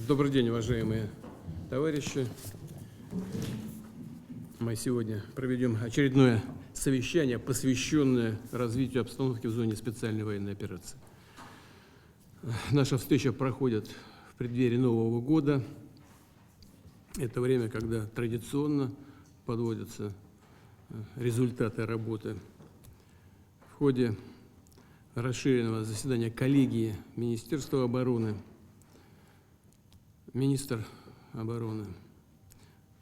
Добрый день, уважаемые товарищи. Мы сегодня проведем очередное совещание, посвященное развитию обстановки в зоне специальной военной операции. Наша встреча проходит в преддверии Нового года. Это время, когда традиционно подводятся результаты работы. В ходе расширенного заседания коллегии Министерства обороны министр обороны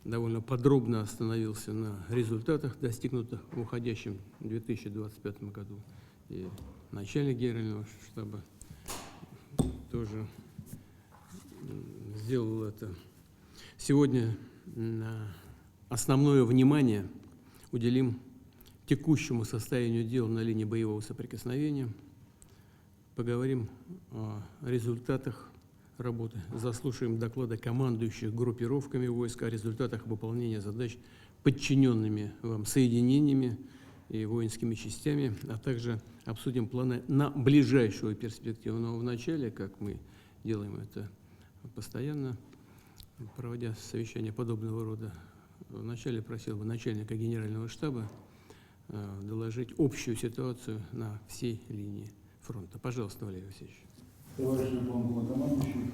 довольно подробно остановился на результатах, достигнутых в уходящем 2025 году. И начальник Генерального штаба тоже сделал это. Сегодня основное внимание уделим текущему состоянию дел на линии боевого соприкосновения. Поговорим о результатах работы, заслушаем доклады командующих группировками войск о результатах выполнения задач подчиненными вам соединениями и воинскими частями, а также обсудим планы на ближайшую перспективу. Но вначале, как мы делаем это постоянно, проводя совещания подобного рода, вначале просил бы начальника Генерального штаба доложить общую ситуацию на всей линии фронта. Пожалуйста, Валерий Васильевич. Товарищи главнокомандующий,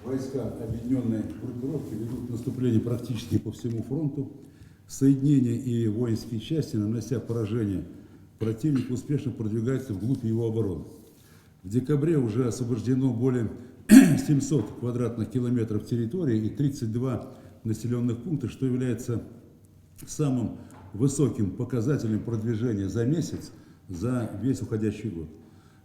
войска объединенной группировки ведут наступление практически по всему фронту. Соединения и воинские части, нанося поражение противнику, успешно продвигаются вглубь его обороны. В декабре уже освобождено более 700 квадратных километров территории и 32 населенных пункта, что является самым высоким показателем продвижения за месяц за весь уходящий год.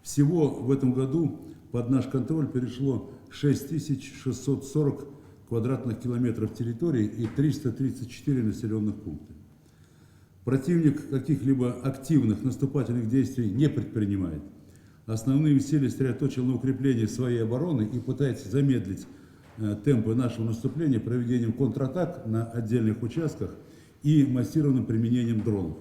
Всего в этом году под наш контроль перешло 6640 квадратных километров территории и 334 населенных пункта. Противник каких-либо активных наступательных действий не предпринимает. Основные усилия сосредоточил на укреплении своей обороны и пытается замедлить темпы нашего наступления проведением контратак на отдельных участках и массированным применением дронов.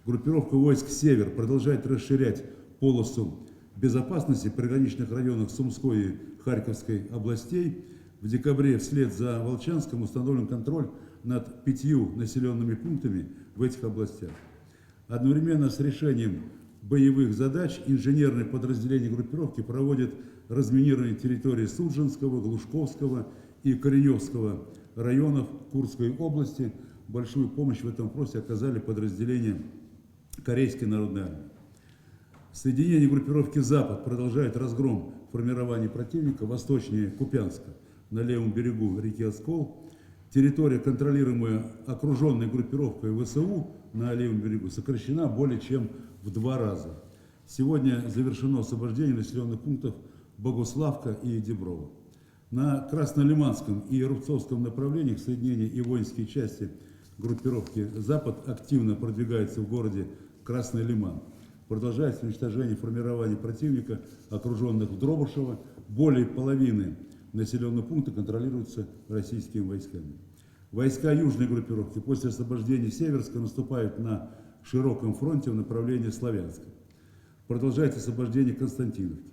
Группировка войск «Север» продолжает расширять полосу безопасности в приграничных районах Сумской и Харьковской областей. В декабре вслед за Волчанском установлен контроль над 5 населенными пунктами в этих областях. Одновременно с решением боевых задач инженерные подразделения группировки проводят разминирование территории Судженского, Глушковского и Кореневского районов Курской области. Большую помощь в этом вопросе оказали подразделения Корейской народной армии. Соединение группировки «Запад» продолжает разгром формирования противника восточнее Купянска на левом берегу реки Оскол. Территория, контролируемая окруженной группировкой ВСУ на левом берегу, сокращена более чем в 2 раза. Сегодня завершено освобождение населенных пунктов Богуславка и Деброво. На Краснолиманском и Рубцовском направлениях соединения и воинские части группировки «Запад» активно продвигаются в городе Красный Лиман. Продолжается уничтожение формирования противника, окруженных в Дробышево. Более половины населенных пунктов контролируются российскими войсками. Войска южной группировки после освобождения Северска наступают на широком фронте в направлении Славянска. Продолжается освобождение Константиновки.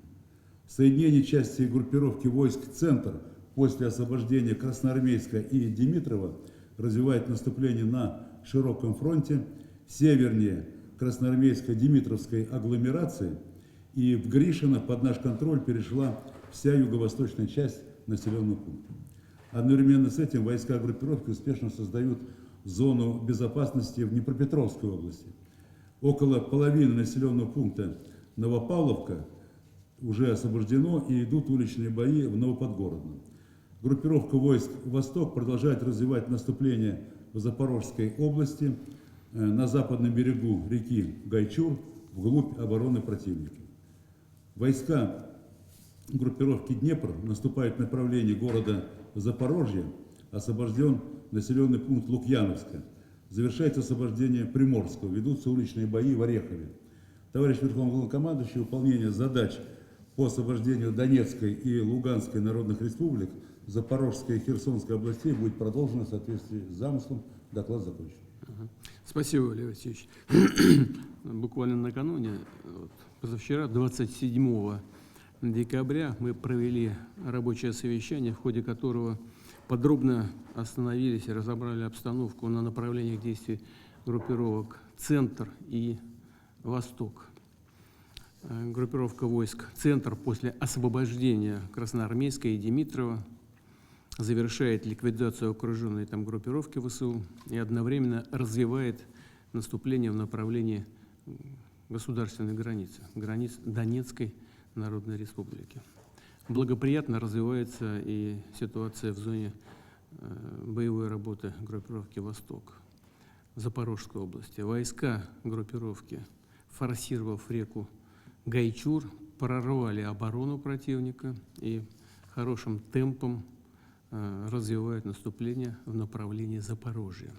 Соединение части группировки войск «Центр» после освобождения Красноармейска и Димитрова развивает наступление на широком фронте севернее Красноармейской Димитровской агломерации, и в Гришино под наш контроль перешла вся юго-восточная часть населенного пункта. Одновременно с этим войска группировки успешно создают зону безопасности в Днепропетровской области. Около половины населенного пункта Новопавловка уже освобождено и идут уличные бои в Новоподгородном. Группировка войск «Восток» продолжает развивать наступление в Запорожской области, на западном берегу реки Гайчур, вглубь обороны противника. Войска группировки «Днепр» наступают в направлении города Запорожье, освобожден населенный пункт Лукьяновска. Завершается освобождение Приморского, ведутся уличные бои в Орехове. Товарищ Верховный Главнокомандующий, выполнение задач по освобождению Донецкой и Луганской народных республик, Запорожской и Херсонской областей будет продолжено в соответствии с замыслом. Доклад закончен. Спасибо, Валерий Васильевич. Буквально накануне, позавчера, 27 декабря мы провели рабочее совещание, в ходе которого подробно остановились и разобрали обстановку на направлениях действий группировок «Центр» и «Восток». Группировка войск «Центр» после освобождения Красноармейска и Димитрова завершает ликвидацию окруженной там группировки ВСУ и одновременно развивает наступление в направлении государственной границы, границ Донецкой Народной Республики. Благоприятно развивается и ситуация в зоне боевой работы группировки «Восток» в Запорожской области. Войска группировки, форсировав реку Гайчур, прорвали оборону противника и хорошим темпом развивают наступление в направлении Запорожья.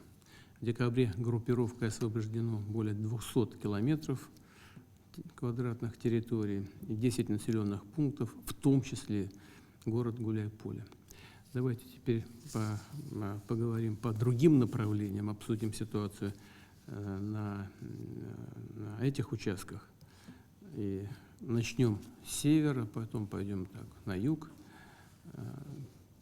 В декабре группировкой освобождено более 200 километров квадратных территорий и 10 населенных пунктов, в том числе город Гуляйполе. Давайте теперь поговорим по другим направлениям, обсудим ситуацию на этих участках. И начнем с севера, потом пойдем так, на юг.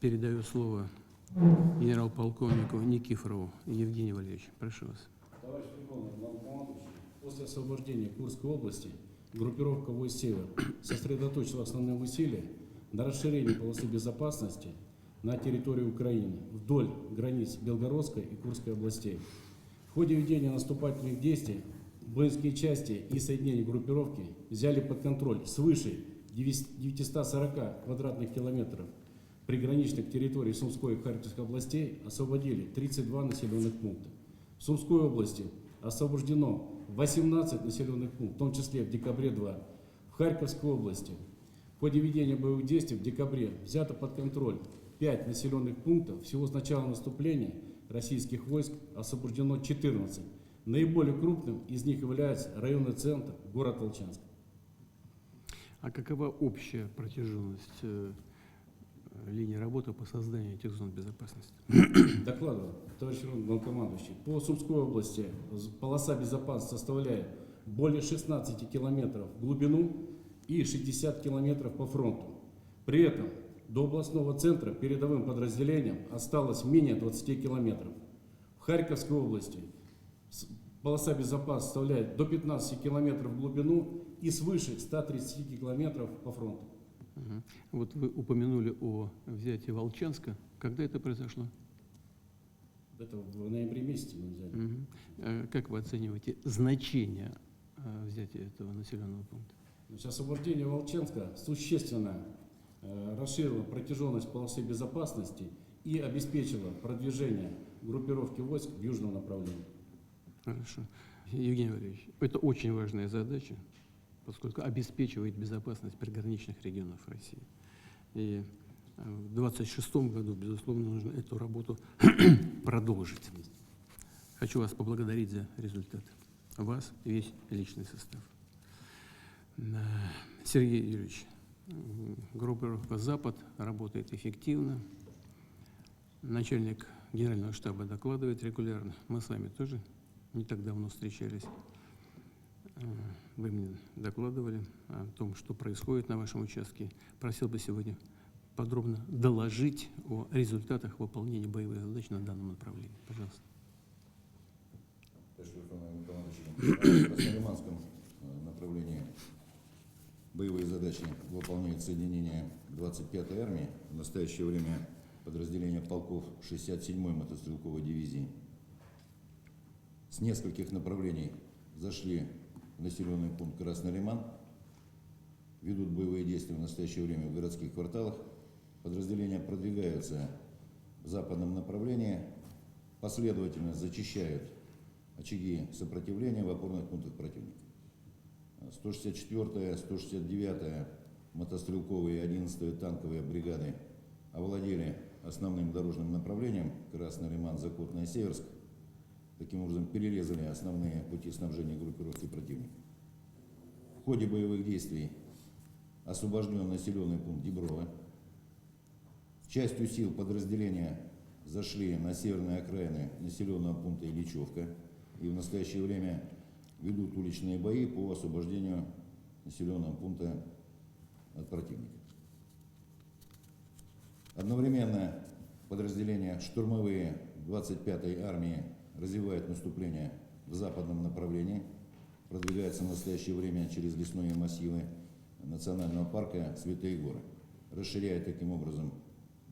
Передаю слово генерал-полковнику Никифорову Евгению Валерьевичу. Прошу вас. Товарищ Верховный Главнокомандующий, после освобождения Курской области группировка войск «Север» сосредоточила основные усилия на расширении полосы безопасности на территории Украины вдоль границ Белгородской и Курской областей. В ходе ведения наступательных действий воинские части и соединения группировки взяли под контроль свыше 940 квадратных километров приграничных территорий Сумской и Харьковской областей, освободили 32 населенных пункта. В Сумской области освобождено 18 населенных пунктов, в том числе в декабре 2. В Харьковской области в ходе ведения боевых действий в декабре взято под контроль 5 населенных пунктов. Всего с начала наступления российских войск освобождено 14. Наиболее крупным из них является районный центр, город Волчанск. А какова общая протяженность линии работы по созданию этих зон безопасности? Докладываю, товарищ главнокомандующий. По Сумской области полоса безопасности составляет более 16 километров в глубину и 60 километров по фронту. При этом до областного центра передовым подразделениям осталось менее 20 километров. В Харьковской области полоса безопасности составляет до 15 километров в глубину и свыше 130 километров по фронту. Вот вы упомянули о взятии Волчанска. Когда это произошло? Это в ноябре месяце мы взяли. Как вы оцениваете значение взятия этого населенного пункта? Значит, освобождение Волчанска существенно расширило протяженность полосы безопасности и обеспечило продвижение группировки войск в южном направлении. Хорошо. Евгений Валерьевич, это очень важная задача, поскольку обеспечивает безопасность приграничных регионов России. И в 2026 году, безусловно, нужно эту работу продолжить. Хочу вас поблагодарить за результат. Вас и весь личный состав. Сергей Юрьевич, группировка «Запад» работает эффективно. Начальник генерального штаба докладывает регулярно. Мы с вами тоже не так давно встречались. Вы мне докладывали о том, что происходит на вашем участке. Просил бы сегодня подробно доложить о результатах выполнения боевых задач на данном направлении. Пожалуйста. В Краснолиманском направлении боевые задачи выполняет соединение 25-й армии. В настоящее время подразделения полков 67-й мотострелковой дивизии с нескольких направлений зашли в населенный пункт Красный Лиман, ведут боевые действия в настоящее время в городских кварталах. Подразделения продвигаются в западном направлении, последовательно зачищают очаги сопротивления в опорных пунктах противника. 164-я, 169-я мотострелковые и 11-я танковые бригады овладели основным дорожным направлением Красный Лиман, Закотное, Северск. Таким образом, перерезали основные пути снабжения группировки противника. В ходе боевых действий освобожден населенный пункт Деброво. Частью сил подразделения зашли на северные окраины населенного пункта Ильичевка и в настоящее время ведут уличные бои по освобождению населенного пункта от противника. Одновременно подразделения штурмовые 25-й армии развивают наступление в западном направлении, продвигаются в настоящее время через лесные массивы национального парка Святые Горы, расширяя таким образом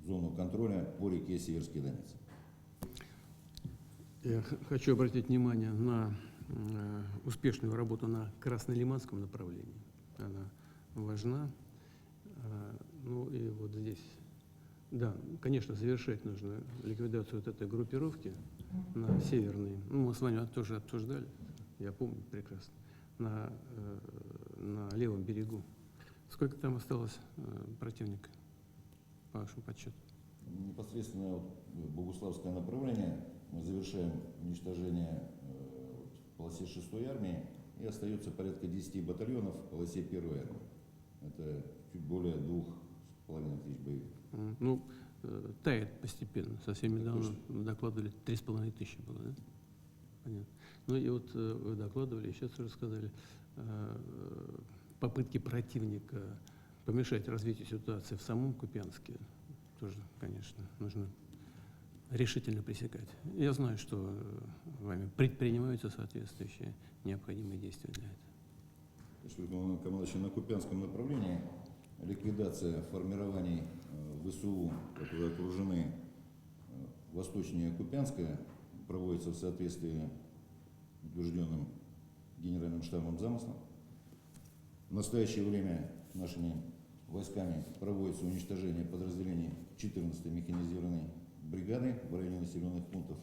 зону контроля по реке Северский Донец. Я хочу обратить внимание на успешную работу на Краснолиманском направлении. Она важна. Ну и вот здесь, да, конечно, завершать нужно ликвидацию вот этой группировки на северной. Ну, мы с вами тоже обсуждали, я помню прекрасно, на левом берегу. Сколько там осталось противника, по вашему подсчету? Непосредственно Богуславское направление мы завершаем уничтожение в полосе 6-й армии, и остается порядка 10 батальонов в полосе 1-й армии. Это чуть более 2500 боевых. Ну, тает постепенно. Совсем недавно докладывали, 3500 было, да? Понятно. Ну и вот вы докладывали, сейчас уже сказали, попытки противника помешать развитию ситуации в самом Купянске тоже, конечно, нужно решительно пресекать. Я знаю, что вами предпринимаются соответствующие необходимые действия для этого. Верховный командующий, на Купянском направлении ликвидация формирований ВСУ, которые окружены восточнее Купянска, проводится в соответствии с утвержденным генеральным штабом замыслом. В настоящее время нашими войсками проводится уничтожение подразделений 14-й механизированной бригады в районе населенных пунктов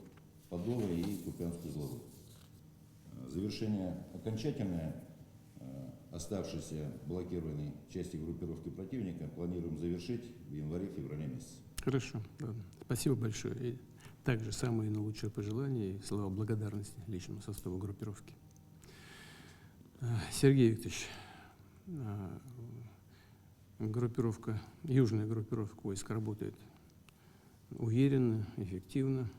Подола и Купянск-Узловой. Завершение окончательное оставшейся блокированной части группировки противника планируем завершить в январе-феврале месяце. Хорошо. Ладно. Спасибо большое. И также самые наилучшие пожелания и слова благодарности личному составу группировки. Сергей Викторович, южная группировка войск работает уверенно, эффективно.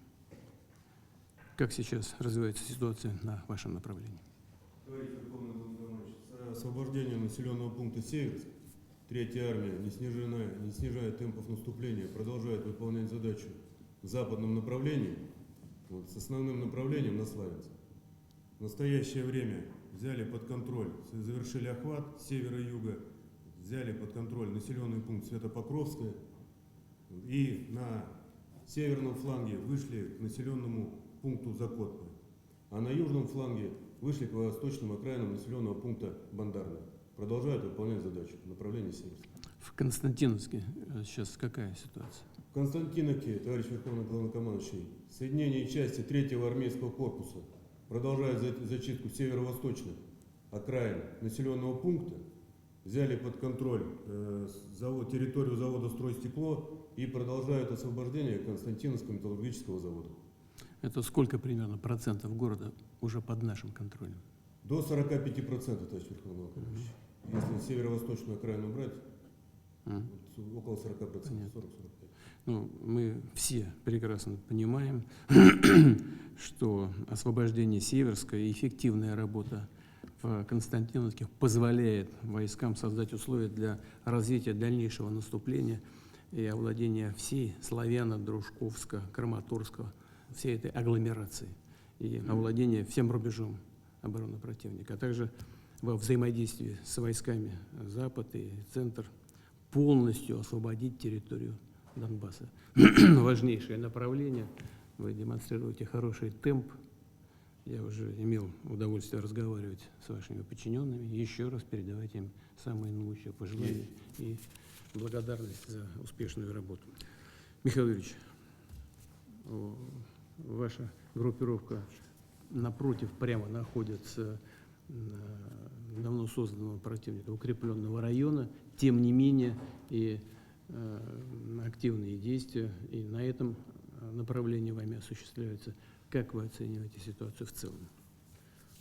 Как сейчас развивается ситуация на вашем направлении? Товарищ Верховный Главнокомандующий, с освобождением населенного пункта Северск, 3-я армия, не снижая темпов наступления, продолжает выполнять задачу в западном направлении, вот, с основным направлением на Славянск. В настоящее время взяли под контроль, завершили охват с севера и юга, взяли под контроль населенный пункт Святопокровское и на северном фланге вышли к населенному пункту Закотное, а на южном фланге вышли к восточным окраинам населенного пункта Бандарное. Продолжают выполнять задачу в направлении Северска. В Константиновске сейчас какая ситуация? В Константиновке, товарищ Верховный Главнокомандующий, соединение части 3-го армейского корпуса продолжают зачистку северо-восточных окраин населенного пункта, взяли под контроль территорию завода «Стройстекло» и продолжают освобождение Константиновского металлургического завода. Это сколько примерно процентов города уже под нашим контролем? До 45%, товарищ Верховный Главнокомандующий. Если северо-восточную окраину брать, вот, около 40%, 40-45%. Ну, мы все прекрасно понимаем, что освобождение Северска и эффективная работа в Константиновске позволяет войскам создать условия для развития дальнейшего наступления и овладения всей Славяно, Дружковска, Краматорска, всей этой агломерации и овладения всем рубежом обороны противника, а также во взаимодействии с войсками Запад и Центр полностью освободить территорию Донбасса. Важнейшее направление. Вы демонстрируете хороший темп. Я уже имел удовольствие разговаривать с вашими подчиненными. Еще раз передавайте им самые наилучшие пожелания и благодарность за успешную работу. Михаил Юрьевич, ваша группировка напротив прямо находится давно созданного противника, укрепленного района. Тем не менее, и активные действия и на этом направлении вами осуществляются. Как вы оцениваете ситуацию в целом?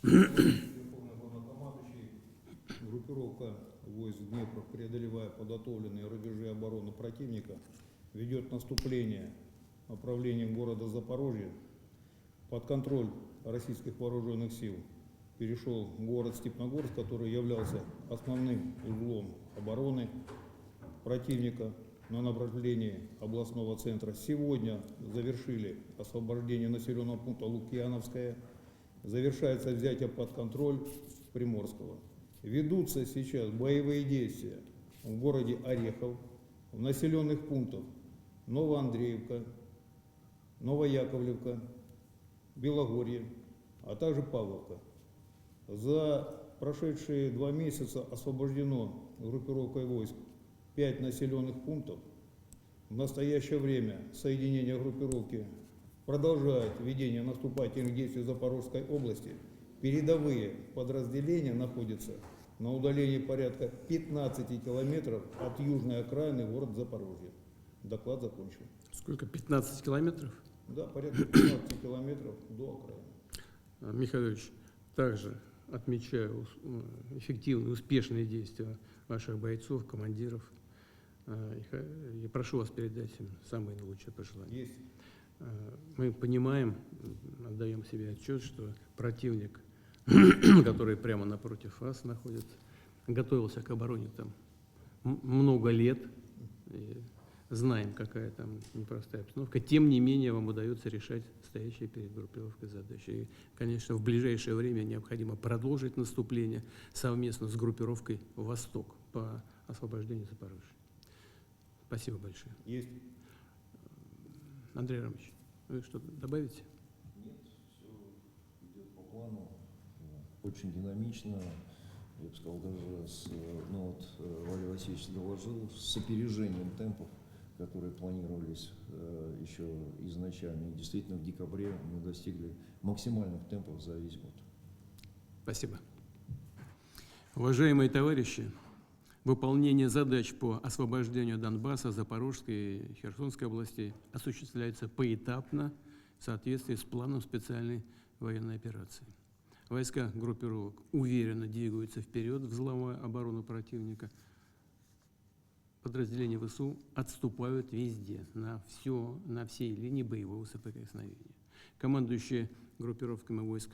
Верховный Главнокомандующий, группировка войск Днепра, преодолевая подготовленные рубежи обороны противника, ведет наступление направлением города Запорожье под контроль российских вооруженных сил. Перешел город Степногорск, который являлся основным узлом обороны противника на направлении областного центра. Сегодня завершили освобождение населенного пункта Лукьяновское. Завершается взятие под контроль Приморского. Ведутся сейчас боевые действия в городе Орехов, в населенных пунктах Новоандреевка, Новояковлевка, Белогорье, а также Павловка. За прошедшие 2 месяца освобождено группировкой войск 5 населенных пунктов. В настоящее время соединение группировки продолжает ведение наступательных действий в Запорожской области. Передовые подразделения находятся на удалении порядка 15 километров от южной окраины города Запорожья. Доклад закончен. Сколько? 15 километров? Да, порядка 15 километров до окраины. Михаил Ильич, также отмечаю эффективные, успешные действия ваших бойцов, командиров. И прошу вас передать им самые наилучшие пожелания. Есть. Мы понимаем, отдаем себе отчет, что противник, который прямо напротив вас находится, готовился к обороне там много лет. И знаем, какая там непростая обстановка. Тем не менее, вам удается решать стоящие перед группировкой задачи. И, конечно, в ближайшее время необходимо продолжить наступление совместно с группировкой «Восток» по освобождению Запорожья. Спасибо большое. Есть. Андрей Рамович, вы что-то добавите? Нет, все идет по плану, очень динамично. Я бы сказал, даже Валерий Васильевич доложил, с опережением темпов, которые планировались еще изначально. И действительно, в декабре мы достигли максимальных темпов за весь год. Спасибо. Уважаемые товарищи, выполнение задач по освобождению Донбасса, Запорожской и Херсонской областей осуществляется поэтапно в соответствии с планом специальной военной операции. Войска группировок уверенно двигаются вперед, взломая оборону противника. Подразделения ВСУ отступают везде, на всей линии боевого соприкосновения. Командующие группировками войск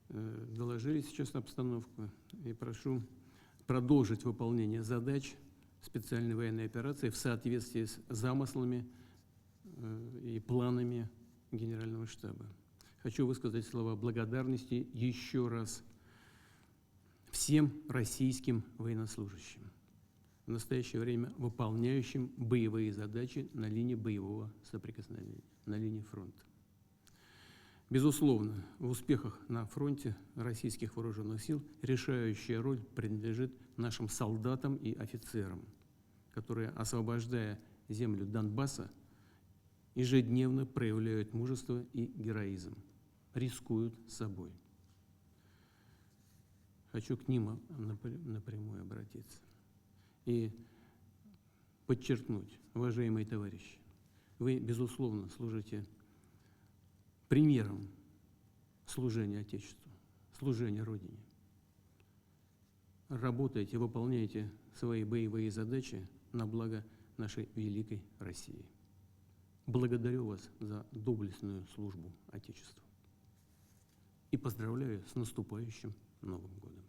доложили сейчас обстановку и прошу продолжить выполнение задач специальной военной операции в соответствии с замыслами и планами Генерального штаба. Хочу высказать слова благодарности еще раз всем российским военнослужащим, в настоящее время выполняющим боевые задачи на линии боевого соприкосновения, на линии фронта. Безусловно, в успехах на фронте российских вооруженных сил решающая роль принадлежит нашим солдатам и офицерам, которые, освобождая землю Донбасса, ежедневно проявляют мужество и героизм, рискуют собой. Хочу к ним напрямую обратиться и подчеркнуть, уважаемые товарищи, вы, безусловно, служите примером служения Отечеству, служения Родине. Работайте, выполняйте свои боевые задачи на благо нашей великой России. Благодарю вас за доблестную службу Отечеству и поздравляю с наступающим Новым годом.